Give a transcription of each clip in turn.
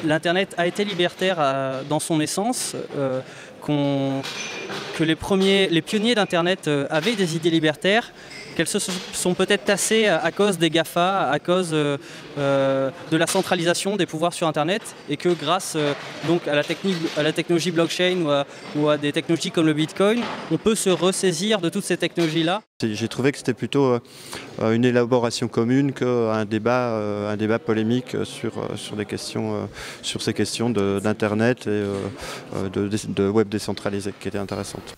L'Internet a été libertaire dans son essence, que les pionniers d'Internet avaient des idées libertaires, qu'elles se sont peut-être tassées à cause des GAFA, à cause de la centralisation des pouvoirs sur Internet, et que grâce donc à la technologie blockchain ou à des technologies comme le Bitcoin, on peut se ressaisir de toutes ces technologies-là. J'ai trouvé que c'était plutôt une élaboration commune qu'un débat polémique sur ces questions d'Internet et de web décentralisé qui était intéressante.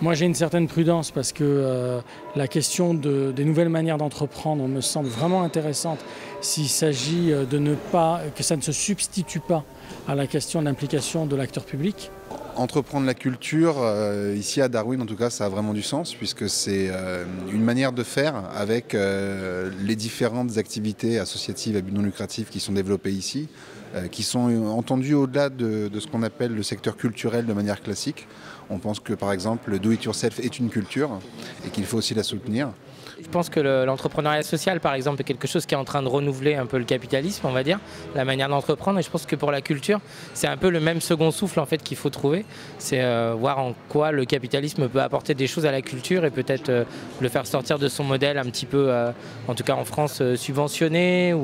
Moi j'ai une certaine prudence parce que la question des nouvelles manières d'entreprendre me semble vraiment intéressante s'il s'agit que ça ne se substitue pas à la question d'implication de l'acteur public. Entreprendre la culture, ici à Darwin en tout cas, ça a vraiment du sens puisque c'est une manière de faire avec les différentes activités associatives à but non lucratif qui sont développées ici, qui sont entendues au-delà de ce qu'on appelle le secteur culturel de manière classique. On pense que par exemple le do-it-yourself est une culture et qu'il faut aussi la soutenir. Je pense que l'entrepreneuriat social, par exemple, est quelque chose qui est en train de renouveler un peu le capitalisme, on va dire, la manière d'entreprendre. Et je pense que pour la culture, c'est un peu le même second souffle en fait qu'il faut trouver. C'est voir en quoi le capitalisme peut apporter des choses à la culture et peut-être le faire sortir de son modèle un petit peu, en tout cas en France, subventionné.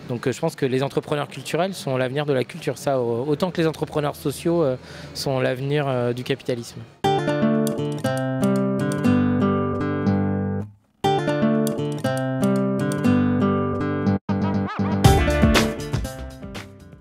Donc je pense que les entrepreneurs culturels sont l'avenir de la culture, ça, autant que les entrepreneurs sociaux sont l'avenir du capitalisme.